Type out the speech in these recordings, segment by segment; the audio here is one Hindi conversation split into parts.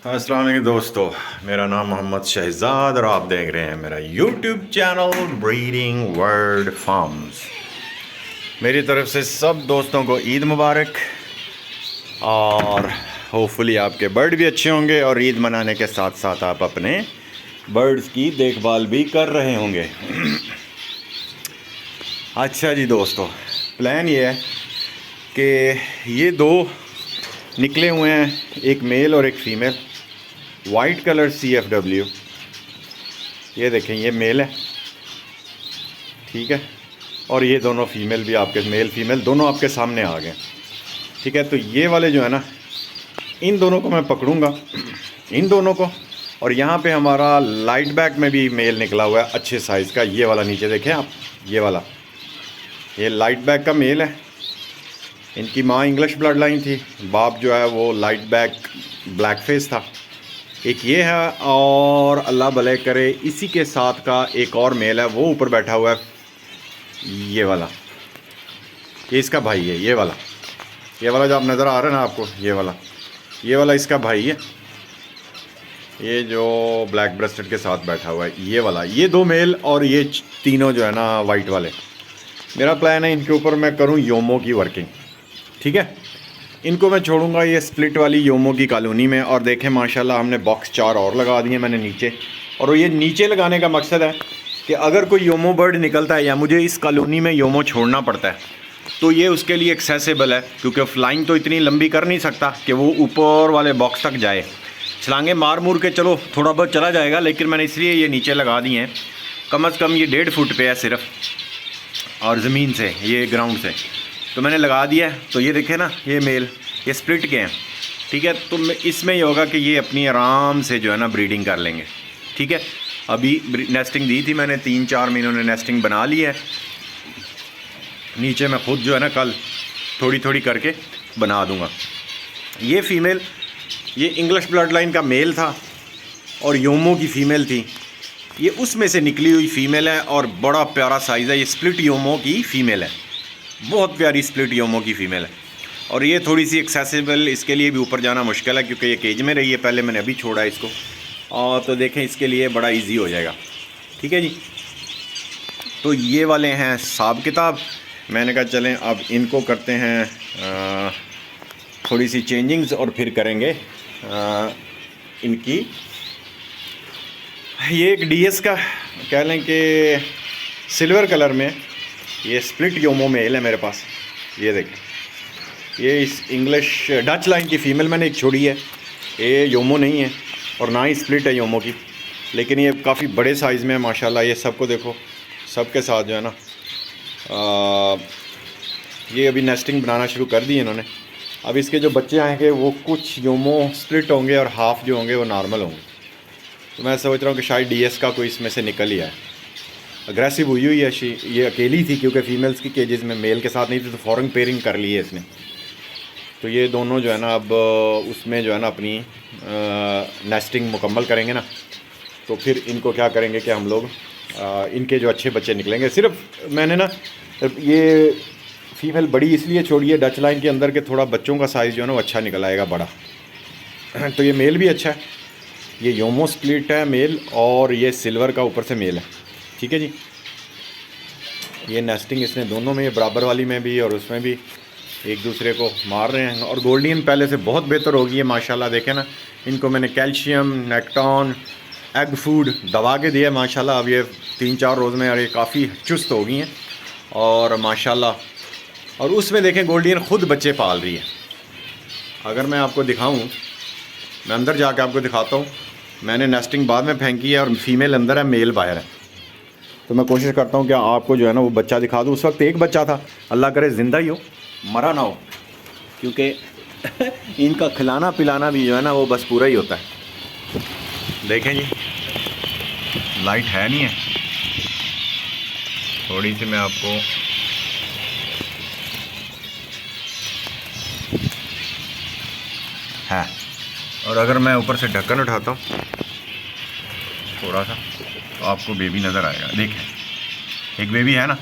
अस्सलाम वालेकुम दोस्तों, मेरा नाम मोहम्मद शहजाद और आप देख रहे हैं मेरा YouTube channel breeding world farms. मेरी तरफ से सब दोस्तों को ईद मुबारक और होपफुली आपके बर्ड भी अच्छे होंगे और ईद मनाने के साथ साथ आप अपने बर्ड्स की देखभाल भी कर रहे होंगे। अच्छा जी दोस्तों, प्लान ये है कि ये दो निकले हुए हैं, एक मेल और एक फ़ीमेल, वाइट कलर CFW। ये देखें, ये मेल है, ठीक है, और ये दोनों फीमेल भी आपके, मेल फीमेल दोनों आपके सामने आ गए, ठीक है। तो ये वाले जो है ना, इन दोनों को मैं पकड़ूंगा, इन दोनों को। और यहाँ पे हमारा लाइट बैक में भी मेल निकला हुआ है अच्छे साइज़ का, ये वाला नीचे देखें आप, ये वाला, ये लाइट बैक का मेल है। इनकी माँ इंग्लिश ब्लड लाइन थी, बाप जो है वो लाइट बैक ब्लैक फेस था। एक ये है, और अल्लाह भले करे इसी के साथ का एक और मेल है, वो ऊपर बैठा हुआ है, ये वाला, ये इसका भाई है। ये वाला जो आप नज़र आ रहा है ना आपको, ये वाला इसका भाई है, ये जो ब्लैक ब्रेस्टेड के साथ बैठा हुआ है, ये वाला। ये दो मेल और ये तीनों जो है ना वाइट वाले। मेरा प्लान है इनके ऊपर मैं करूँ योमो की वर्किंग, ठीक है। इनको मैं छोड़ूंगा ये स्प्लिट वाली योमो की कॉलोनी में। और देखें माशाल्लाह, हमने बॉक्स 4 और लगा दिए मैंने नीचे। और ये नीचे लगाने का मकसद है कि अगर कोई योमो बर्ड निकलता है या मुझे इस कॉलोनी में योमो छोड़ना पड़ता है तो ये उसके लिए एक्सेसिबल है, क्योंकि फ्लाइंग तो इतनी लंबी कर नहीं सकता कि वो ऊपर वाले बॉक्स तक जाए। छलांगे मार मूर के चलो थोड़ा बहुत चला जाएगा, लेकिन मैंने इसलिए ये नीचे लगा दिए हैं। कम अज़ कम ये 1.5 फुट पे है सिर्फ, और ज़मीन से, ये ग्राउंड से तो मैंने लगा दिया है। तो ये देखें ना, ये मेल, ये स्प्लिट के हैं, ठीक है। तो इसमें ये होगा कि ये अपनी आराम से जो है ना ब्रीडिंग कर लेंगे, ठीक है। अभी नेस्टिंग दी थी मैंने, 3-4 महीनों ने नेस्टिंग बना ली है। नीचे मैं खुद जो है ना कल थोड़ी थोड़ी करके बना दूंगा। ये फ़ीमेल, ये इंग्लिश ब्लड लाइन का मेल था और योमो की फ़ीमेल थी। ये उसमें से निकली हुई फ़ीमेल है और बड़ा प्यारा साइज़ है। ये स्प्लिट योमो की फ़ीमेल है, बहुत प्यारी स्प्लिट योमो की फ़ीमेल है। और ये थोड़ी सी एक्सेसिबल, इसके लिए भी ऊपर जाना मुश्किल है क्योंकि ये केज में रही है पहले, मैंने अभी छोड़ा है इसको। और तो देखें, इसके लिए बड़ा इजी हो जाएगा, ठीक है जी। तो ये वाले हैं हिसाब किताब। मैंने कहा चलें अब इनको करते हैं थोड़ी सी चेंजिंग्स और फिर करेंगे इनकी। ये एक DS का कह लें कि सिल्वर कलर में ये स्प्लिट योमो मेल है मेरे पास। ये देखें, ये इस इंग्लिश डच लाइन की फ़ीमेल मैंने एक छोड़ी है। ये योमो नहीं है और ना ही स्प्लिट है योमो की, लेकिन ये काफ़ी बड़े साइज़ में है माशाल्लाह। ये सबको देखो, सबके साथ जो है ना ये अभी नेस्टिंग बनाना शुरू कर दी इन्होंने। अब इसके जो बच्चे आएंगे वो कुछ योमो स्प्लिट होंगे और हाफ़ जो होंगे वो नॉर्मल होंगे। तो मैं सोच रहा हूँ कि शायद DS का कोई इसमें से निकल ही आए। अग्रेसिव हुई है ये अकेली थी क्योंकि फ़ीमेल्स की केजेस में मेल के साथ नहीं थी, तो फ़ौरन पेयरिंग कर ली है इसने। तो ये दोनों जो है ना अब उसमें जो है ना अपनी नेस्टिंग मुकम्मल करेंगे ना, तो फिर इनको क्या करेंगे कि हम लोग इनके जो अच्छे बच्चे निकलेंगे। सिर्फ मैंने ना ये फ़ीमेल बड़ी इसलिए छोड़ी है डच लाइन के अंदर के थोड़ा बच्चों का साइज़ जो है ना वो अच्छा निकल आएगा, बड़ा। तो ये मेल भी अच्छा है, ये योमो स्प्लिट है मेल, और ये सिल्वर का ऊपर से मेल है, ठीक है जी। ये नेस्टिंग इसने दोनों में, ये बराबर वाली में भी और उसमें भी एक दूसरे को मार रहे हैं। और गोल्डियन पहले से बहुत बेहतर हो गई है माशाल्लाह। देखें ना, इनको मैंने कैल्शियम, नेक्टॉन, एग फूड दबा के दिया माशाल्लाह। अब ये 3-4 रोज़ में ये काफ़ी चुस्त हो गई हैं और माशाल्लाह। और उसमें देखें गोल्डियन ख़ुद बच्चे पाल रही है। अगर मैं आपको दिखाऊँ, मैं अंदर जाके आपको दिखाता हूँ। मैंने नेस्टिंग बाद में फेंकी है और फीमेल अंदर है, मेल बाहर है। तो मैं कोशिश करता हूँ कि आपको जो है ना वो बच्चा दिखा दूँ। उस वक्त एक बच्चा था, अल्लाह करे ज़िंदा ही हो, मरा ना हो, क्योंकि इनका खिलाना पिलाना भी जो है ना वो बस पूरा ही होता है। देखें जी, लाइट है नहीं है, थोड़ी सी मैं आपको है। और अगर मैं ऊपर से ढक्कन उठाता हूँ थोड़ा सा, तो आपको बेबी नज़र आएगा। देखें, एक बेबी है ना,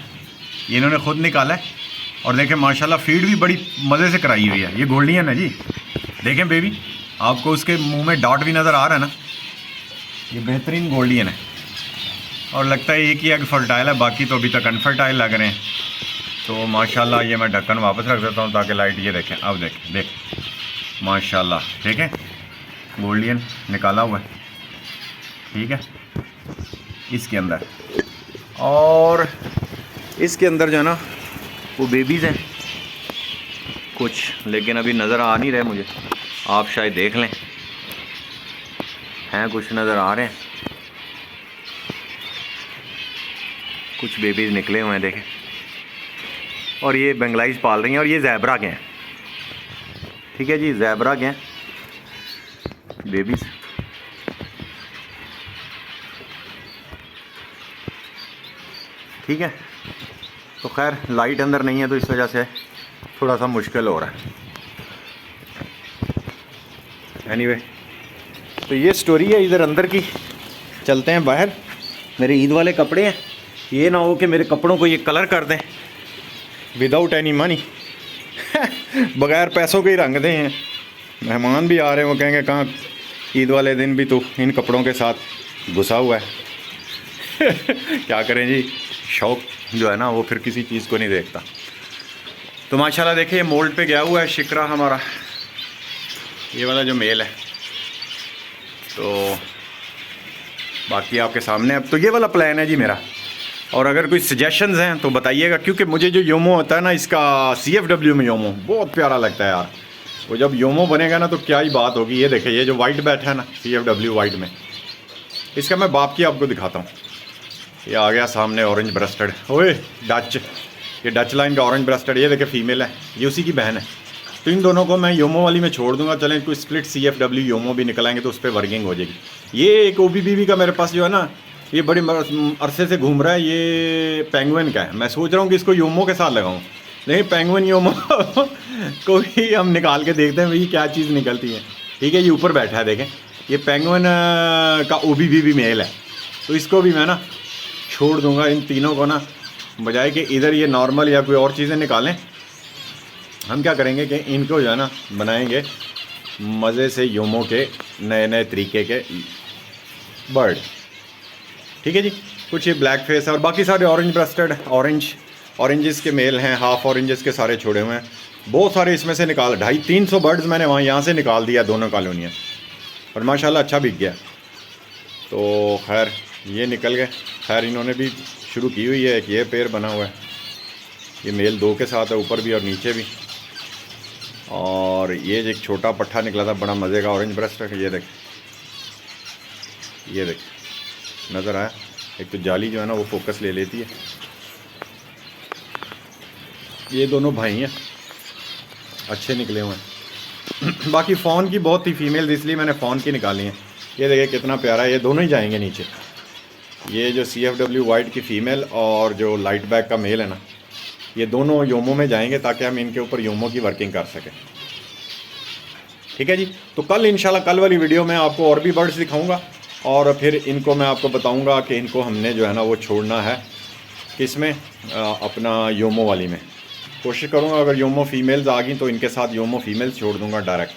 ये इन्होंने ख़ुद निकाला है। और देखें माशाल्लाह फीड भी बड़ी मज़े से कराई हुई है। ये गोल्डियन है जी, देखें बेबी, आपको उसके मुंह में डॉट भी नज़र आ रहा है ना, ये बेहतरीन गोल्डियन है और लगता है एक ही एग फर्टाइल है, बाकी तो अभी तक अनफर्टाइल लग रहे हैं। तो माशाल्लाह ये मैं ढक्कन वापस रख देता हूँ ताकि लाइट ये देखें। अब देखें माशाल्लाह, देखें गोल्डियन निकाला हुआ है, ठीक है इसके अंदर। और इसके अंदर जो है ना वो बेबीज़ हैं कुछ, लेकिन अभी नज़र आ नहीं रहे मुझे, आप शायद देख लें, हैं कुछ नज़र आ रहे हैं, कुछ बेबीज़ निकले हुए हैं देखें। और ये बंगलाइज पाल रही हैं और ये ज़ैबरा के हैं, ठीक है जी, ज़ैबरा के हैं बेबीज़। ठीक है, तो खैर लाइट अंदर नहीं है तो इस वजह से थोड़ा सा मुश्किल हो रहा है। एनीवे तो ये स्टोरी है इधर अंदर की। चलते हैं बाहर, मेरे ईद वाले कपड़े हैं, ये ना हो कि मेरे कपड़ों को ये कलर कर दें विदाउट एनी मनी बगैर पैसों के ही रंग दें हैं। मेहमान भी आ रहे हैं, वो कहेंगे कहाँ ईद वाले दिन भी तो इन कपड़ों के साथ घुसा हुआ है क्या करें जी, शौक़ जो है ना वो फिर किसी चीज़ को नहीं देखता। तो माशाल्लाह देखिए मोल्ड पे गया हुआ है शिकरा हमारा, ये वाला जो मेल है। तो बाकी आपके सामने अब तो ये वाला प्लान है जी मेरा, और अगर कोई सजेशंस हैं तो बताइएगा, क्योंकि मुझे जो योमो होता है ना इसका CFW में योमो बहुत प्यारा लगता है यार। वो जब योमो बनेगा ना तो क्या ही बात होगी। ये देखिए ये जो वाइट बैठा है ना CFW वाइट में, इसका मैं बाप की आपको दिखाता हूँ। ये आ गया सामने ऑरेंज ब्रेस्टेड, ओए डच, ये डच लाइन का ऑरेंज ब्रेस्टेड, ये देखिए फीमेल है, ये उसी की बहन है। तो इन दोनों को मैं योमो वाली में छोड़ दूंगा, चलें कोई स्प्लिट CFW योमो भी निकलाएंगे तो उस पर वर्किंग हो जाएगी। ये एक OBBB का मेरे पास जो है ना ये बड़ी अरसे से घूम रहा है, ये पेंगुइन का है। मैं सोच रहा हूँ कि इसको योमो के साथ लगाऊँ, लेकिन पेंगुइन योमो को ही हम निकाल के देखते हैं भाई क्या चीज़ निकलती है। ठीक है, ये ऊपर बैठा है देखें, ये पेंगुइन का OBBB मेल है। तो इसको भी मैं ना छोड़ दूंगा, इन तीनों को ना, बजाय कि इधर ये नॉर्मल या कोई और चीज़ें निकालें, हम क्या करेंगे कि इनको जो है ना बनाएंगे मज़े से योमो के नए नए तरीके के बर्ड। ठीक है जी, कुछ ये ब्लैक फेस है और बाकी सारे ऑरेंज ब्रेस्टेड, ऑरेंजेस के मेल हैं, हाफ ऑरेंजेस के सारे छोड़े हुए हैं। बहुत सारे इसमें से निकाल 250-300 बर्ड्स मैंने यहाँ से निकाल दिया दोनों कॉलोनियाँ, और माशाल्लाह अच्छा बिक गया। तो खैर ये निकल गए। खैर इन्होंने भी शुरू की हुई है, एक ये पेड़ बना हुआ है, ये मेल 2 के साथ है, ऊपर भी और नीचे भी। और ये एक छोटा पट्ठा निकला था बड़ा मज़े का ऑरेंज ब्रेस्ट है, ये देख नज़र आया। एक तो जाली जो है ना वो फोकस ले लेती है। ये दोनों भाई हैं, अच्छे निकले हुए हैं बाकी फ़ोन की बहुत थी फीमेल, इसलिए मैंने फ़ोन की निकाली हैं। ये देखिए कितना प्यारा है, ये दोनों ही जाएंगे नीचे। ये जो CFW वाइट की फ़ीमेल और जो लाइट बैक का मेल है ना, ये दोनों योमो में जाएंगे ताकि हम इनके ऊपर योमो की वर्किंग कर सकें। ठीक है जी, तो कल इंशाल्लाह कल वाली वीडियो में आपको और भी बर्ड्स दिखाऊंगा, और फिर इनको मैं आपको बताऊंगा कि इनको हमने जो है ना वो छोड़ना है किसमें, अपना योमो वाली में। कोशिश करूंगा अगर योमो फीमेल्स आ गई तो इनके साथ योमो फीमेल्स छोड़ दूंगा डायरेक्ट,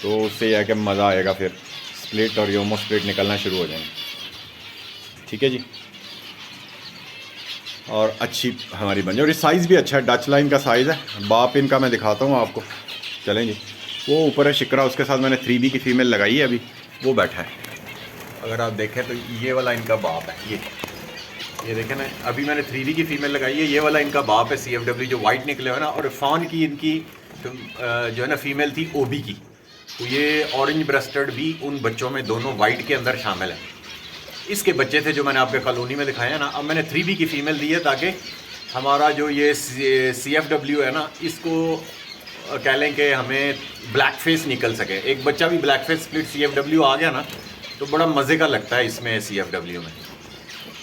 तो उससे यह कि मज़ा आएगा, फिर स्प्लिट और योमो स्प्लिट निकलना शुरू हो जाएंगे। ठीक है जी, और अच्छी हमारी बन जाए, और ये साइज़ भी अच्छा है, डच लाइन का साइज़ है। बाप इनका मैं दिखाता हूँ आपको, चलें जी। वो ऊपर है शिकरा, उसके साथ मैंने 3B की फ़ीमेल लगाई है, अभी वो बैठा है। अगर आप देखें तो ये वाला इनका बाप है, ये देखें ना, अभी मैंने 3B की फ़ीमेल लगाई है, ये वाला इनका बाप है CFW जो वाइट निकले हुए ना। और फ़ॉन की इनकी जो है ना फ़ीमेल थी OB की, तो ये ऑरेंज ब्रेस्टेड भी उन बच्चों में दोनों वाइट के अंदर शामिल है। इसके बच्चे थे जो मैंने आपके कॉलोनी में दिखाया ना। अब मैंने 3B की फ़ीमेल दी है ताकि हमारा जो ये CFW है ना, इसको कह लें कि हमें ब्लैक फेस निकल सके। एक बच्चा भी ब्लैक फेस स्प्लिट CFW आ गया ना तो बड़ा मज़े का लगता है इसमें CFW में।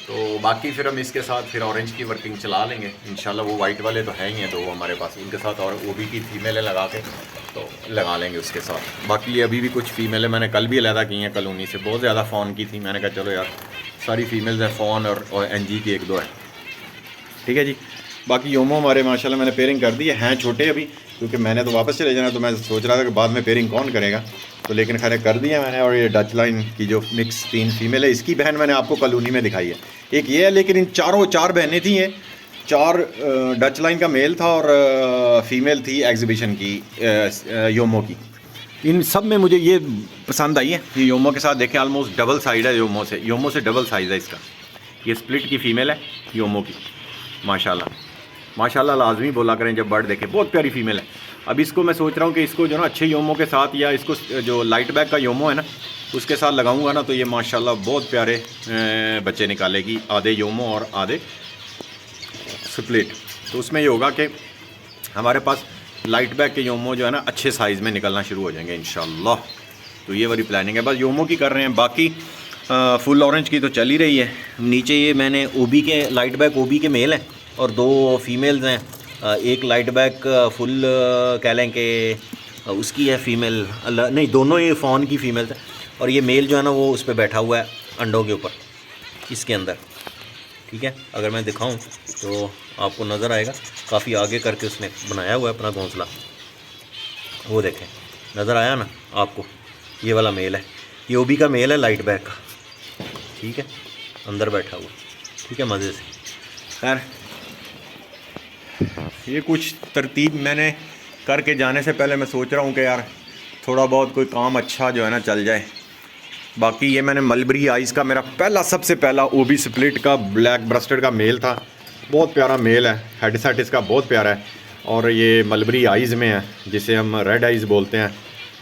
तो बाकी फिर हम इसके साथ फिर ऑरेंज की वर्किंग चला लेंगे इंशाल्लाह। वो वाइट वाले तो हैं ही हैं, तो वो हमारे पास उनके साथ और OB की फ़ीमेलें लगा के तो लगा लेंगे उसके साथ। बाकी ये अभी भी कुछ फ़ीमेलें मैंने कल भी अलहदा की हैं कॉलोनी से, बहुत ज़्यादा फ़ोन की थी, मैंने कहा चलो यार सारी फ़ीमेल्स हैं, फ़ोन और NG की 1-2 है। ठीक है जी, बाकी योमो हमारे माशाल्लाह मैंने पेयरिंग कर दी है छोटे अभी, क्योंकि मैंने तो वापस चले जाना, तो मैं सोच रहा था कि बाद में पेयरिंग कौन करेगा, तो लेकिन खैर कर दिया मैंने। और ये डच लाइन की जो मिक्स 3 फीमेल है, इसकी बहन मैंने आपको कॉलोनी में दिखाई है, एक ये है। लेकिन इन 4 बहनें थी, ये 4 डच लाइन का मेल था और फीमेल थी एग्जीबिशन की योमो की। इन सब में मुझे ये पसंद आई है। ये योमो के साथ देखें ऑलमोस्ट डबल साइड है, योमो से डबल साइज़ है इसका। ये स्प्लिट की फ़ीमेल है योमो की, माशाल्लाह माशाल्लाह लाजमी बोला करें जब बर्ड देखें, बहुत प्यारी फ़ीमेल है। अब इसको मैं सोच रहा हूँ कि इसको जो ना अच्छे योमो के साथ, या इसको जो लाइट बैक का योमो है ना उसके साथ लगाऊंगा ना, तो ये माशाल्लाह बहुत प्यारे बच्चे निकालेगी, आधे योमो और आधे स्प्लिट। तो उसमें ये होगा कि हमारे पास लाइट बैक के योमो जो है ना अच्छे साइज़ में निकलना शुरू हो जाएंगे इंशाल्लाह। तो ये वाली प्लानिंग है, बस योमो की कर रहे हैं। बाकी फुल ऑरेंज की तो चल ही रही है। नीचे ये मैंने ओबी के लाइट बैक ओबी के मेल हैं और 2 फीमेल्स हैं। एक लाइट बैक फुल कह लें कि उसकी है फ़ीमेल, नहीं दोनों ये फ़ॉन की फ़ीमेल्स हैं। और ये मेल जो है ना वो उस पर बैठा हुआ है अंडों के ऊपर इसके अंदर, ठीक है। अगर मैं दिखाऊं तो आपको नज़र आएगा, काफ़ी आगे करके उसने बनाया हुआ है अपना घोंसला, वो देखें नज़र आया ना आपको। ये वाला मेल है, ये ओबी का मेल है लाइट बैक का, ठीक है, अंदर बैठा हुआ, ठीक है, मज़े से। खैर ये कुछ तरतीब मैंने करके जाने से पहले मैं सोच रहा हूँ कि यार थोड़ा बहुत कोई काम अच्छा जो है ना चल जाए। बाकी ये मैंने मलबरी आइज़ का मेरा सबसे पहला ओबी स्प्लिट का ब्लैक ब्रेस्टेड का मेल था, बहुत प्यारा मेल है, हेड सेट इसका बहुत प्यारा है। और ये मलबरी आइज़ में है, जिसे हम रेड आइज़ बोलते हैं,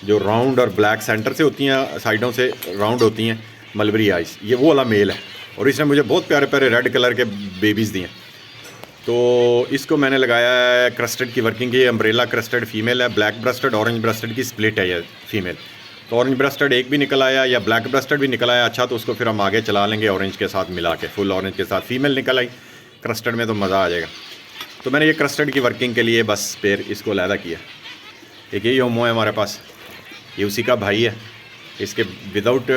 जो राउंड और ब्लैक सेंटर से होती हैं, साइडों से राउंड होती हैं, मलबरी आइज़, ये वो वाला मेल है। और इसने मुझे बहुत प्यारे प्यारे रेड कलर के बेबीज़ दिए। तो इसको मैंने लगाया है क्रस्टेड की वर्किंग की, अम्ब्रेला क्रस्टेड फीमेल है, ब्लैक ब्रेस्टेड ऑरेंज ब्रेस्टेड की स्प्लिट है ये फीमेल। तो ऑरेंज ब्रेस्टेड एक भी निकल आया या ब्लैक ब्रेस्टेड भी निकल आया, अच्छा तो उसको फिर हम आगे चला लेंगे ऑरेंज के साथ मिला के, फुल ऑरेंज के साथ फीमेल निकल आई क्रस्टेड में तो मज़ा आ जाएगा। तो मैंने ये क्रस्टेड की वर्किंग के लिए बस पेयर इसको अलहदा किया। एक ये योमो है हमारे पास, ये उसी का भाई है, इसके विदाउट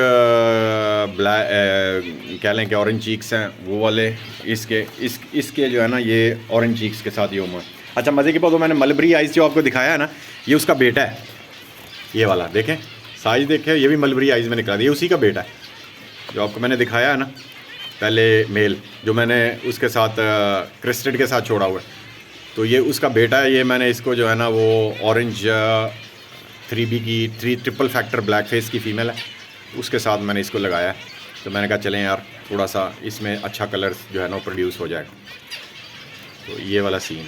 ब्लैक कह लें कि ऑरेंज चीक्स हैं वो वाले, इसके जो है ना ये ऑरेंज चीक्स के साथ योमो है। अच्छा मज़े की बात, तो मैंने मलबरी आइज़ जो आपको दिखाया है ना, ये उसका बेटा है, ये वाला देखें साइज़ देखें, ये भी मलबरी आइज़ में निकला, ये उसी का बेटा है जो आपको मैंने दिखाया है ना पहले मेल, जो मैंने उसके साथ क्रिस्टेड के साथ छोड़ा हुआ है, तो ये उसका बेटा है। ये मैंने इसको जो है ना वो ऑरेंज 3B की 3 ट्रिपल फैक्टर ब्लैक फेस की फ़ीमेल है, उसके साथ मैंने इसको लगाया है। तो मैंने कहा चलें यार थोड़ा सा इसमें अच्छा कलर जो है ना प्रोड्यूस हो जाएगा। तो ये वाला सीन।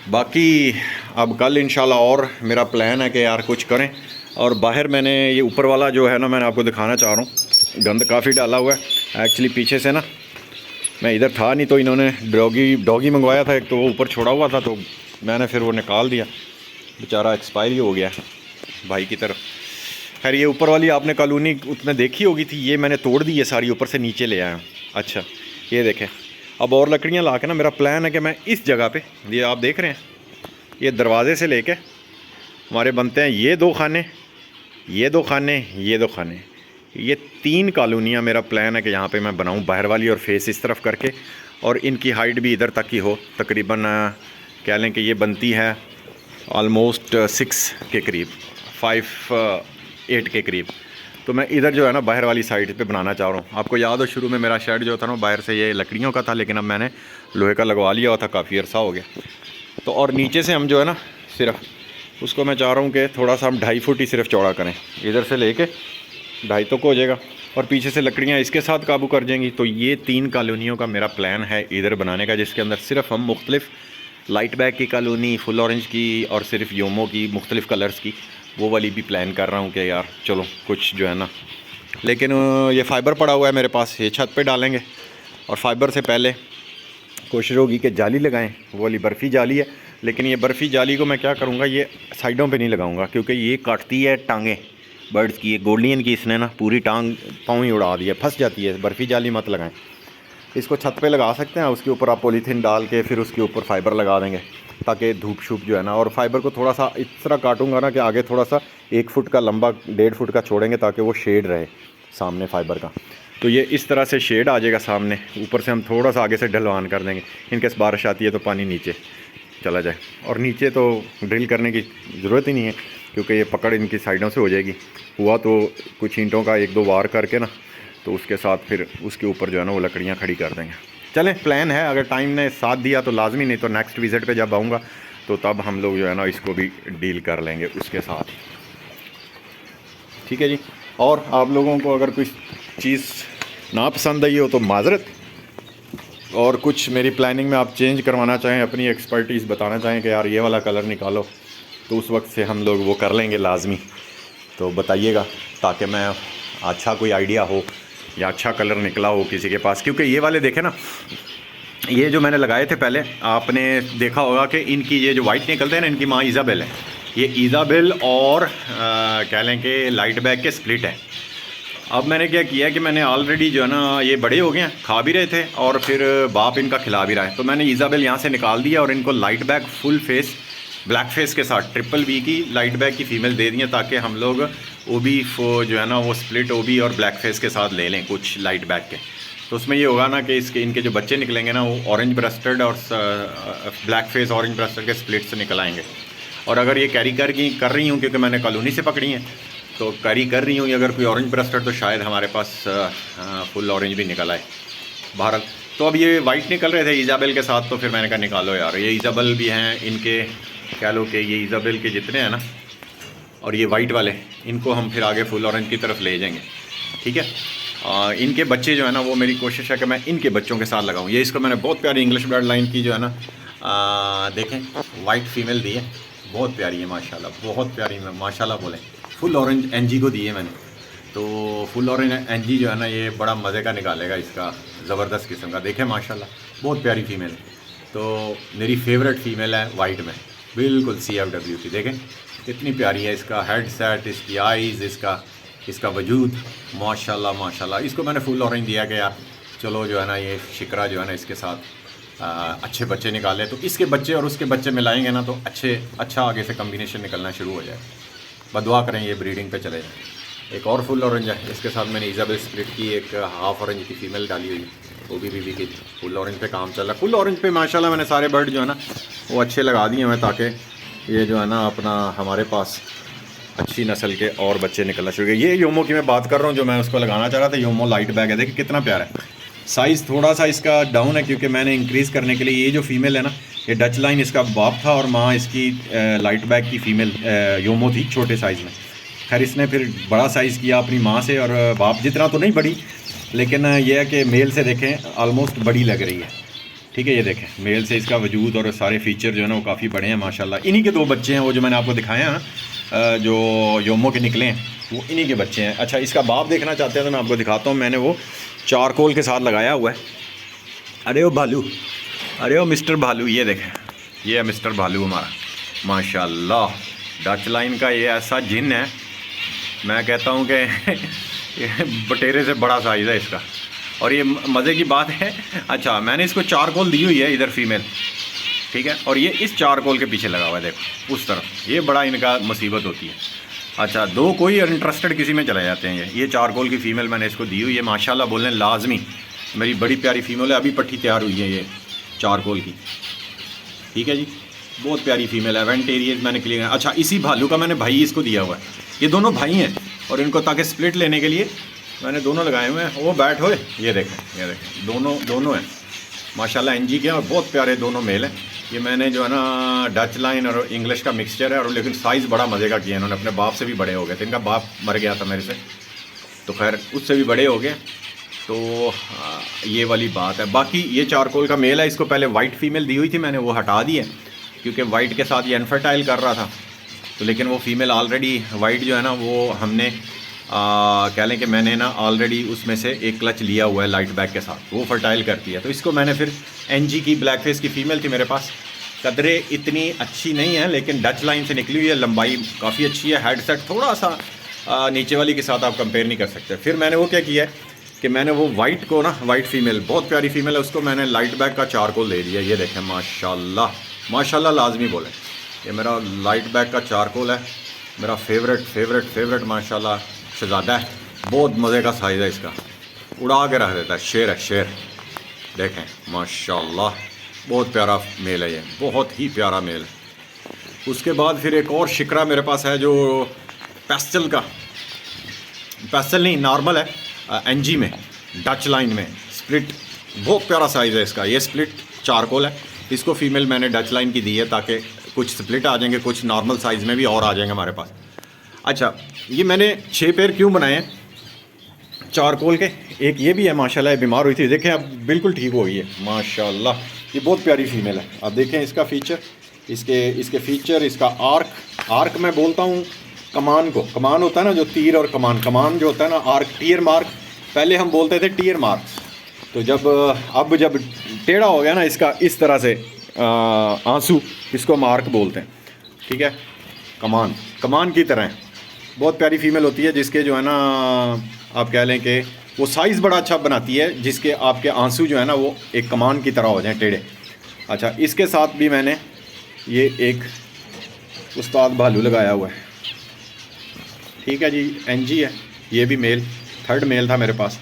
बाकी अब कल इंशाल्लाह और मेरा प्लान है कि यार कुछ करें। और बाहर मैंने ये ऊपर वाला जो है ना मैंने आपको दिखाना चाह रहा हूँ, गंद काफ़ी डाला हुआ है एक्चुअली पीछे से ना, मैं इधर था नहीं तो इन्होंने डॉगी मंगवाया था एक, तो वो ऊपर छोड़ा हुआ था तो मैंने फिर वो निकाल दिया, बेचारा एक्सपायर ही हो गया भाई की तरफ। खैर ये ऊपर वाली आपने कॉलोनी उतने देखी होगी थी, ये मैंने तोड़ दी है सारी, ऊपर से नीचे ले आया हूँ। अच्छा ये देखें, अब और लकड़ियाँ ला के ना मेरा प्लान है कि मैं इस जगह पे, ये आप देख रहे हैं, ये दरवाज़े से लेके हमारे बनते हैं ये 2 खाने, ये 2 खाने, ये 2 खाने, ये 3 कॉलोनियाँ मेरा प्लान है कि यहाँ पे मैं बनाऊँ बाहर वाली, और फेस इस तरफ करके, और इनकी हाइट भी इधर तक की हो, तकरीबन कह लें कि ये बनती है ऑलमोस्ट 6 के करीब, 5-8 के करीब। तो मैं इधर जो है ना बाहर वाली साइड पे बनाना चाह रहा हूँ। आपको याद हो शुरू में मेरा शेड जो था ना बाहर से ये लकड़ियों का था, लेकिन अब मैंने लोहे का लगवा लिया हुआ था, काफ़ी अर्सा हो गया। तो और नीचे से हम जो है ना सिर्फ उसको मैं चाह रहा हूँ कि थोड़ा सा हम 2.5 फुट ही सिर्फ चौड़ा करें, इधर से लेके 2.5 तक हो जाएगा, और पीछे से लकड़ियाँ इसके साथ काबू कर जाएंगी। तो ये 3 कॉलोनियों का मेरा प्लान है इधर बनाने का, जिसके अंदर सिर्फ हम मुख्तलिफ लाइट बैक की कॉलोनी, फुल ऑरेंज की, और सिर्फ योमो की मुख्तलिफ कलर्स की, वो वाली भी प्लान कर रहा हूँ कि यार चलो कुछ जो है ना। लेकिन ये फ़ाइबर पड़ा हुआ है मेरे पास, ये छत पे डालेंगे, और फ़ाइबर से पहले कोशिश होगी कि जाली लगाएं, वो वाली बर्फ़ी जाली है। लेकिन ये बर्फ़ी जाली को मैं क्या करूँगा, ये साइडों पे नहीं लगाऊँगा, क्योंकि ये काटती है टांगें बर्ड्स की। ये गोल्डियन की इसने ना पूरी टांग पाँव ही उड़ा दी है, फंस जाती है। बर्फ़ी जाली मत लगाएं, इसको छत पे लगा सकते हैं, उसके ऊपर आप पॉलीथीन डाल के फिर उसके ऊपर फ़ाइबर लगा देंगे, ताकि धूप शूप जो है ना। और फाइबर को थोड़ा सा इस तरह काटूंगा ना कि आगे थोड़ा सा 1 फुट का लंबा, 1.5 फुट का छोड़ेंगे, ताकि वो शेड रहे सामने फाइबर का। तो ये इस तरह से शेड आ जाएगा सामने, ऊपर से हम थोड़ा सा आगे से ढलवान कर देंगे, इनकेस बारिश आती है तो पानी नीचे। चला जाए। और नीचे तो ड्रिल करने की ज़रूरत ही नहीं है क्योंकि ये पकड़ इनकी साइडों से हो जाएगी। हुआ तो कुछ ईंटों का एक दो वार करके ना, तो उसके साथ फिर उसके ऊपर जो है ना वो लकड़ियाँ खड़ी कर देंगे। चलें, प्लान है, अगर टाइम ने साथ दिया तो लाजमी, नहीं तो नेक्स्ट विज़िट पे जब आऊँगा तो तब हम लोग जो है ना इसको भी डील कर लेंगे उसके साथ। ठीक है जी। और आप लोगों को अगर कोई चीज़ ना पसंद आई हो तो माजरत, और कुछ मेरी प्लानिंग में आप चेंज करवाना चाहें, अपनी एक्सपर्टीज़ बताना चाहें कि यार ये वाला कलर निकालो, तो उस वक्त से हम लोग वो कर लेंगे लाजमी। तो बताइएगा ताकि मैं अच्छा कोई आइडिया हो या अच्छा कलर निकला हो किसी के पास। क्योंकि ये वाले देखें ना, ये जो मैंने लगाए थे पहले, आपने देखा होगा कि इनकी ये जो वाइट निकलते हैं ना, इनकी माँ इज़ाबेल है। ये इज़ाबेल और कह लें कि लाइट बैग के स्प्लिट है। अब मैंने क्या किया कि मैंने ऑलरेडी जो है ना ये बड़े हो गए हैं, खा भी रहे थे और फिर बाप इनका खिला भी रहा है, तो मैंने इज़ाबेल यहाँ से निकाल दिया और इनको light bag full face black face के साथ ट्रिपल वी की लाइट बैग की फ़ीमेल दे दी है, ताकि हम लोग ओबी जो है ना वो स्प्लिट ओबी और ब्लैक फेस के साथ ले लें कुछ लाइट बैग के। तो उसमें ये होगा ना कि इसके इनके जो बच्चे निकलेंगे ना वो ऑरेंज ब्रेस्टेड और ब्लैक फेस ऑरेंज ब्रेस्टेड के स्प्लिट से निकल आएंगे। और अगर ये कैरी कर रही हूँ, क्योंकि मैंने कॉलोनी से पकड़ी हैं, तो कैरी कर रही हूँ, अगर कोई ऑरेंज ब्रेस्टेड तो शायद हमारे पास फुल ऑरेंज भी निकल आए। बहरहाल तो अब ये वाइट निकल रहे थे इज़ाबेल के साथ, तो फिर मैंने कहा निकालो यार, ये इज़ाबेल भी हैं इनके, कह लो कि ये इज़ाबेल के जितने हैं ना और ये वाइट वाले, इनको हम फिर आगे फुल ऑरेंज की तरफ ले जाएंगे। ठीक है। इनके बच्चे जो है ना वो मेरी कोशिश है कि मैं इनके बच्चों के साथ लगाऊं। ये इसको मैंने बहुत प्यारी इंग्लिश ब्लड लाइन की जो है ना देखें वाइट फीमेल दी है, बहुत प्यारी है माशाल्लाह, बहुत प्यारी, माशाल्लाह बोलें। फुल ऑरेंज एनजी को दी है मैंने, तो फुल ऑरेंज एनजी जो है ना ये बड़ा मज़े का निकालेगा इसका, ज़बरदस्त किस्म का। देखें माशाल्लाह बहुत प्यारी फ़ीमेल है, तो मेरी फेवरेट फ़ीमेल है वाइट में, बिल्कुल CFW की। देखें कितनी प्यारी है, इसका हेड सेट, इसकी आइज़, इसका वजूद, माशाल्लाह माशाल्लाह। इसको मैंने फुल ऑरेंज दिया कि यार चलो जो है ना ये शिकरा जो है ना इसके साथ अच्छे बच्चे निकाले, तो इसके बच्चे और उसके बच्चे मिलाएंगे ना तो अच्छा आगे से कम्बिनेशन निकलना शुरू हो जाए। बदुआ करें ये ब्रीडिंग पे चले जाए। एक और फुल ऑरेंज है, इसके साथ मैंने इज़ाबेल स्प्लिट की एक हाफ़ ऑरेंज की फ़ीमेल डाली हुई, वो भी बीवी की। फुल ऑरेंज पे काम चल रहा है। फुल ऑरेंज पे माशाल्लाह मैंने सारे बर्ड जो है ना वो अच्छे लगा दिए हैं, ताकि ये जो है ना अपना हमारे पास अच्छी नस्ल के और बच्चे निकलना शुरू हो गए। ये योमो की मैं बात कर रहा हूँ जो मैं उसको लगाना चाह रहा था, योमो लाइट बैग है। देखिए कितना प्यारा है। साइज़ थोड़ा सा इसका डाउन है क्योंकि मैंने इंक्रीज़ करने के लिए, ये जो फीमेल है ना ये डच लाइन इसका बाप था और माँ इसकी लाइट बैग की फ़ीमेल योमो थी छोटे साइज़ में। खैर इसने फिर बड़ा साइज़ किया अपनी माँ से, और बाप जितना तो नहीं बड़ी, लेकिन यह है कि मेल से देखें ऑलमोस्ट बड़ी लग रही है। ठीक है, ये देखें मेल से इसका वजूद और सारे फीचर जो है ना वो काफ़ी बड़े हैं माशाल्लाह। इन्हीं के दो बच्चे हैं वो जो मैंने आपको दिखाए हैं ना, जो योमो के निकले हैं वो इन्हीं के बच्चे हैं। अच्छा, इसका बाप देखना चाहते हैं तो मैं आपको दिखाता हूँ। मैंने वो चारकोल के साथ लगाया हुआ है। अरे वो भालू, अरे वो मिस्टर भालू, ये देखें ये है मिस्टर भालू हमारा माशाल्लाह। डच लाइन का ये ऐसा जिन है, मैं कहता हूँ कि बटेरे से बड़ा साइज़ है इसका। और ये मज़े की बात है, अच्छा मैंने इसको चारकोल दी हुई है इधर फीमेल, ठीक है, और ये इस चारकोल के पीछे लगा हुआ है, देखो उस तरफ। ये बड़ा इनका मुसीबत होती है। अच्छा, दो कोई इंटरेस्टेड किसी में चले जाते हैं। ये चारकोल की फ़ीमेल मैंने इसको दी हुई है माशाल्लाह, बोलें लाजमी मेरी बड़ी प्यारी फ़ीमेल है। अभी पट्टी तैयार हुई है ये चारकोल की, ठीक है जी, बहुत प्यारी फ़ीमेल है। वेंट एरिएज मैंने क्लियर। अच्छा, इसी भालू का मैंने भाई इसको दिया हुआ है। ये दोनों भाई हैं और इनको ताकि स्प्लिट लेने के लिए मैंने दोनों लगाए हुए हैं। वो बैठ हुए, ये देखें दोनों हैं माशाल्लाह एनजी के हैं और बहुत प्यारे दोनों मेल हैं। ये मैंने जो है ना डच लाइन और इंग्लिश का मिक्सचर है, और लेकिन साइज़ बड़ा मज़े का किया इन्होंने। अपने बाप से भी बड़े हो गए थे, इनका बाप मर गया था मेरे से, तो खैर उससे भी बड़े हो गए। तो ये वाली बात है। बाकी ये चारकोल का मेल है, इसको पहले वाइट फीमेल दी हुई थी, मैंने वो हटा दी है क्योंकि वाइट के साथ ये अनफर्टाइल कर रहा था। तो लेकिन वो फीमेल ऑलरेडी वाइट जो है ना वो हमने कह लें कि मैंने ना ऑलरेडी उसमें से एक क्लच लिया हुआ है लाइट बैग के साथ, वो फर्टाइल करती है। तो इसको मैंने फिर एनजी की ब्लैक फेस की फ़ीमेल थी मेरे पास, कदरे इतनी अच्छी नहीं है लेकिन डच लाइन से निकली हुई है, लंबाई काफ़ी अच्छी है। हेड सेट थोड़ा सा नीचे वाली के साथ आप कंपेयर नहीं कर सकते। फिर मैंने वो क्या किया है कि मैंने वो वाइट को ना, वाइट फीमेल बहुत प्यारी फीमेल है, उसको मैंने लाइट बैग का चारकोल दे दिया। ये देखें माशाल्लाह माशाल्लाह, लाजमी बोले ये मेरा लाइट बैग का चारकोल है, मेरा फेवरेट माशाल्लाह शहज़ादा है। बहुत मज़े का साइज़ है इसका, उड़ा के रख देता है, शेर है शेर। देखें माशाल्लाह बहुत प्यारा मेल है ये, बहुत ही प्यारा मेल है। उसके बाद फिर एक और शिकरा मेरे पास है जो पेस्टल का, पेस्टल नहीं नॉर्मल है, एनजी में, डच लाइन में स्प्लिट, बहुत प्यारा साइज़ है इसका। ये स्प्लिट चारकोल है, इसको फीमेल मैंने डच लाइन की दी है ताकि कुछ स्प्लिट आ जाएंगे, कुछ नॉर्मल साइज़ में भी और आ जाएंगे हमारे पास। अच्छा, ये मैंने 6 पेयर क्यों बनाए हैं चारकोल के। एक ये भी है माशाल्लाह, बीमार हुई थी, देखें अब बिल्कुल ठीक हो गई है माशाल्लाह। ये बहुत प्यारी फीमेल है। अब देखें इसका फ़ीचर, इसके फ़ीचर, इसका आर्क मैं बोलता हूँ कमान को, कमान होता है ना जो तीर और कमान जो होता है ना, आर्क, टीयर मार्क, पहले हम बोलते थे टीयर मार्क्स। तो अब जब टेढ़ा हो गया ना इसका, इस तरह से आंसू, इसको मार्क बोलते हैं, ठीक है। कमान की तरह बहुत प्यारी फीमेल होती है, जिसके जो है ना आप कह लें कि वो साइज़ बड़ा अच्छा बनाती है, जिसके आपके आंसू जो है ना वो एक कमान की तरह हो जाएं, टेढ़े। अच्छा, इसके साथ भी मैंने ये एक उस्ताद भालू लगाया हुआ है, ठीक है जी, एनजी है। ये भी मेल, 3rd मेल था मेरे पास,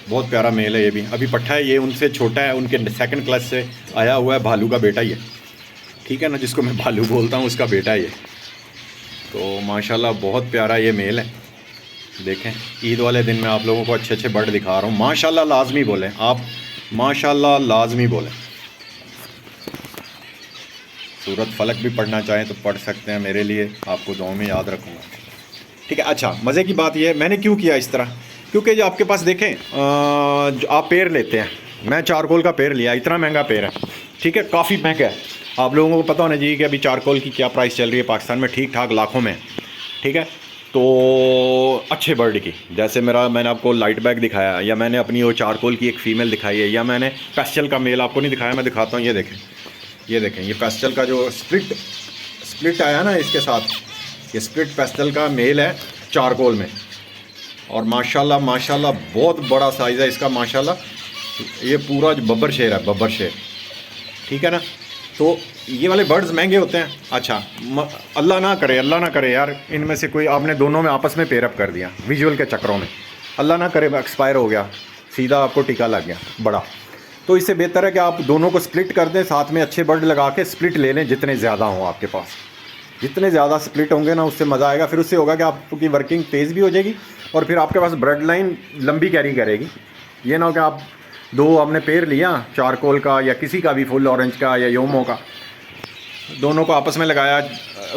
बहुत प्यारा मेल है ये भी। अभी पट्ठा है, ये उनसे छोटा है, उनके 2nd क्लास से आया हुआ है, भालू का बेटा ही है, ठीक है ना, जिसको मैं भालू बोलता हूँ उसका बेटा ये। तो माशाल्लाह बहुत प्यारा ये मेल है। देखें, ईद वाले दिन मैं आप लोगों को अच्छे बर्ड दिखा रहा हूँ। माशाल्लाह लाजमी बोलें आप, माशाल्लाह लाजमी बोलें। सूरत फलक भी पढ़ना चाहें तो पढ़ सकते हैं, मेरे लिए आपको दुआ में याद रखूँगा, ठीक है। अच्छा, मज़े की बात यह है, मैंने क्यों किया इस तरह, क्योंकि जो आपके पास देखें जो आप पेड़ लेते हैं, मैं चारकोल का पेड़ लिया, इतना महंगा पेड़ है, ठीक है, काफ़ी महंगा है। आप लोगों को पता होना चाहिए कि अभी चारकोल की क्या प्राइस चल रही है पाकिस्तान में, ठीक ठाक लाखों में, ठीक है। तो अच्छे बर्ड की, जैसे मैंने आपको लाइट बैक दिखाया, या मैंने अपनी वो चारकोल की एक फ़ीमेल दिखाई है, या मैंने पेस्टल का मेल आपको नहीं दिखाया, मैं दिखाता हूँ। ये देखें, ये पेस्टल का जो स्प्लिट आया ना इसके साथ, ये स्प्लिट पेस्टल का मेल है चारकोल में, और माशाल्लाह बहुत बड़ा साइज़ है इसका माशाल्लाह। ये पूरा जो बब्बर शेर है, बब्बर शेर, ठीक है ना। तो ये वाले बर्ड्स महंगे होते हैं। अच्छा, अल्लाह ना करे यार, इनमें से कोई आपने दोनों में आपस में पेयरअप कर दिया विजुअल के चक्करों में, अल्लाह ना करे एक्सपायर हो गया, सीधा आपको टीका लग गया बड़ा। तो इससे बेहतर है कि आप दोनों को स्प्लिट कर दें, साथ में अच्छे बर्ड लगा के स्प्लिट ले लें, जितने ज़्यादा हों आपके पास, जितने ज़्यादा स्प्लिट होंगे ना उससे मज़ा आएगा। फिर उससे होगा कि आपकी वर्किंग तेज़ भी हो जाएगी, और फिर आपके पास ब्लड लाइन लंबी कैरी करेगी। ये ना हो कि आप दो आपने पेड़ लिया चारकोल का या किसी का भी, फुल ऑरेंज का या योमो का, दोनों को आपस में लगाया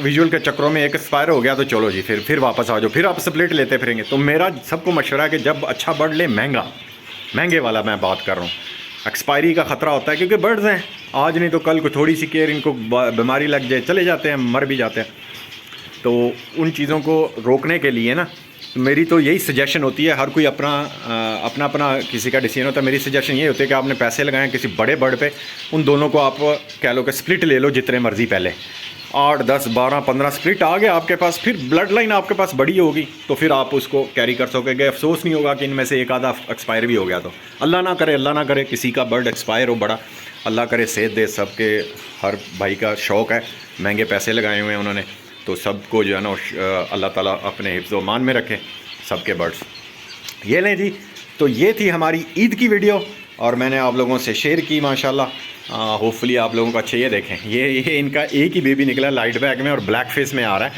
विजुअल के चक्करों में, एक एक्सपायर हो गया तो चलो जी फिर वापस आ जाओ, फिर आप स्प्लिट लेते फिरेंगे। तो मेरा सबको मशवरा है कि जब अच्छा बर्ड ले, महंगे वाला मैं बात कर रहा हूँ, एक्सपायरी का ख़तरा होता है, क्योंकि बर्ड्स हैं, आज नहीं तो कल को थोड़ी सी केयर, इनको बीमारी लग जाए, चले जाते हैं, मर भी जाते हैं। तो उन चीज़ों को रोकने के लिए ना मेरी तो यही सजेशन होती है, हर कोई अपना किसी का डिसीजन होता है। मेरी सजेशन ये होती है कि आपने पैसे लगाएं किसी बड़े बर्ड पे, उन दोनों को आप कह लो कि स्प्लिट ले लो जितने मर्जी, पहले 8, 10, 12, 15 स्प्लिट आ गया आपके पास, फिर ब्लड लाइन आपके पास बड़ी होगी तो फिर आप उसको कैरी कर सकोगे। अफसोस नहीं होगा कि इनमें से एक आधा एक्सपायर भी हो गया। तो अल्लाह ना करे किसी का बर्ड एक्सपायर हो बड़ा, अल्लाह करे सेहत दे। सबके, हर भाई का शौक़ है, महंगे पैसे लगाए हुए हैं उन्होंने, तो सबको जो है ना अल्लाह ताला अपने हिफ्ज़ व मान में रखे सबके बर्ड्स। ये लें जी, तो ये थी हमारी ईद की वीडियो और मैंने आप लोगों से शेयर की माशाल्लाह। होपफुली आप लोगों को अच्छे। ये देखें, ये इनका एक ही बेबी निकला लाइट बैग में और ब्लैक फेस में आ रहा है,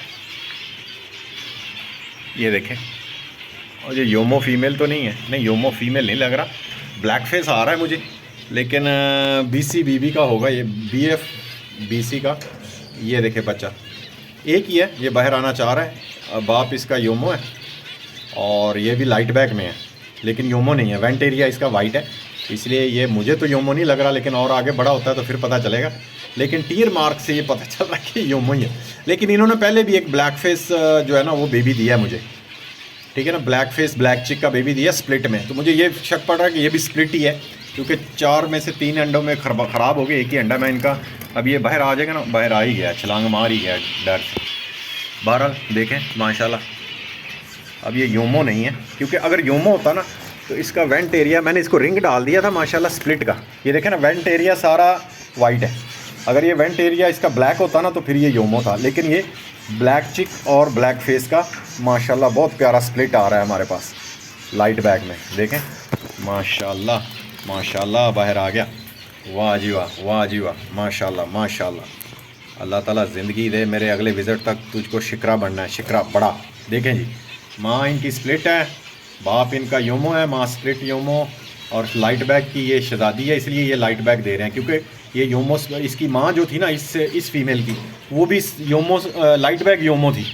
ये देखें। और ये योमो फीमेल तो नहीं है, नहीं योमो फीमेल नहीं लग रहा, ब्लैक फेस आ रहा है मुझे, लेकिन BC BB का होगा ये, BF BC का। ये देखें बच्चा एक ही है, ये बाहर आना चाह रहा है। बाप इसका योमो है और ये भी लाइट बैग में है, लेकिन योमो नहीं है, वेंट एरिया इसका वाइट है, इसलिए ये मुझे तो योमो नहीं लग रहा, लेकिन और आगे बड़ा होता है तो फिर पता चलेगा। लेकिन टीयर मार्क से ये पता चल रहा है कि योमो ही है। लेकिन इन्होंने पहले भी एक ब्लैक फेस जो है ना वो बेबी दिया है मुझे, ठीक है ना, ब्लैक फेस ब्लैक चिक का बेबी दिया स्प्लिट में। तो मुझे ये शक पड़ रहा है कि ये भी स्प्लिट ही है, क्योंकि 4 में से 3 अंडों में ख़राब हो गए, एक ही अंडा में इनका। अब ये बाहर आ जाएगा ना, बाहर आ ही गया, छलांग मार ही गया डर से। बहरहाल देखें माशाल्लाह, अब ये योमो नहीं है, क्योंकि अगर योमो होता ना तो इसका वेंट एरिया, मैंने इसको रिंग डाल दिया था माशाल्लाह स्प्लिट का, ये देखें ना वेंट एरिया सारा वाइट है। अगर ये वेंट एरिया इसका ब्लैक होता ना तो फिर ये योमो था, लेकिन ये ब्लैक चिक और ब्लैक फेस का माशाल्लाह बहुत प्यारा स्प्लिट आ रहा है हमारे पास लाइट बैग में। देखें माशाल्लाह माशाल्लाह बाहर आ गया, वाह जी वाह, वाह जी वाह, माशाल्लाह माशाल्लाह। अल्लाह ताला ज़िंदगी दे, मेरे अगले विज़िट तक तुझको शिकरा बनना है, शिकरा बड़ा। देखें जी, माँ इनकी स्प्लिट है, बाप इनका योमो है, माँ स्प्लिट योमो, और लाइट बैग की ये शहज़ादी है, इसलिए ये लाइट बैग दे रहे हैं, क्योंकि ये योमो, इसकी माँ जो थी ना इस फीमेल की, वो भी योमो लाइट बैग योमो थी,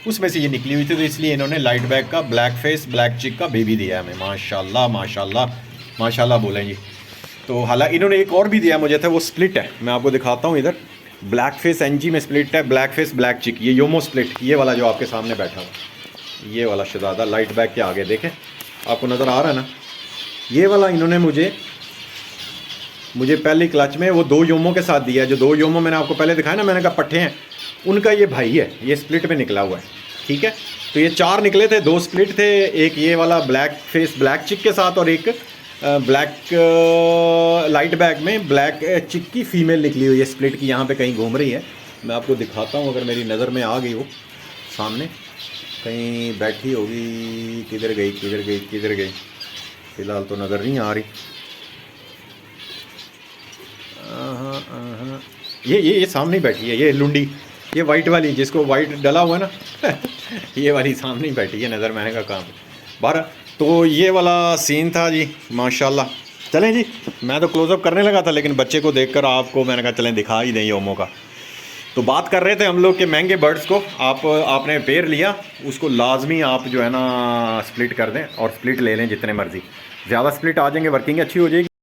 उसमें से ये निकली हुई थी, तो इसलिए इन्होंने लाइट बैग का ब्लैक फेस ब्लैक चिक का बेबी दिया है हमें। माशाल्लाह माशाल्लाह माशाल्लाह बोलें जी। तो हालांकि इन्होंने एक और भी दिया मुझे था, वो स्प्लिट है, मैं आपको दिखाता हूँ इधर। ब्लैक फेस एनजी में स्प्लिट है, ब्लैक फेस ब्लैक चिक, ये योमो स्प्लिट, ये वाला जो आपके सामने बैठा हुआ, ये वाला शहज़ादा लाइट बैग के आगे देखें, आपको नज़र आ रहा है ना। ये वाला इन्होंने मुझे पहली क्लच में वो 2 योमो के साथ दिया है। जो 2 योमो मैंने आपको पहले दिखाया ना, मैंने कहा पट्ठे हैं, उनका ये भाई है, ये स्प्लिट में निकला हुआ है, ठीक है। तो ये 4 निकले थे, 2 स्प्लिट थे, एक ये वाला ब्लैक फेस ब्लैक चिक के साथ, और एक ब्लैक लाइट बैग में ब्लैक चिक की फ़ीमेल निकली हुई है, स्प्लिट की, यहाँ पे कहीं घूम रही है। मैं आपको दिखाता हूँ, अगर मेरी नज़र में आ गई वो सामने कहीं बैठी होगी, किधर गई किधर गई किधर गई, फ़िलहाल तो नज़र नहीं आ रही। ये सामने ही बैठी है, ये लुंडी, ये वाइट वाली जिसको वाइट डला हुआ है ना ये वाली सामने ही बैठी है, नज़र मैंने का काम बारह। तो ये वाला सीन था जी, माशाल्लाह। चलें जी, मैं तो क्लोज़अप करने लगा था, लेकिन बच्चे को देखकर आपको मैंने कहा चलें दिखा ही दें योमो का। तो बात कर रहे थे हम लोग के महंगे बर्ड्स को, आपने पेयर लिया, उसको लाजमी आप जो है ना स्प्लिट कर दें, और स्प्लिट ले लें जितने मर्ज़ी। ज़्यादा स्प्लिट आ जाएंगे, वर्किंग अच्छी हो जाएगी।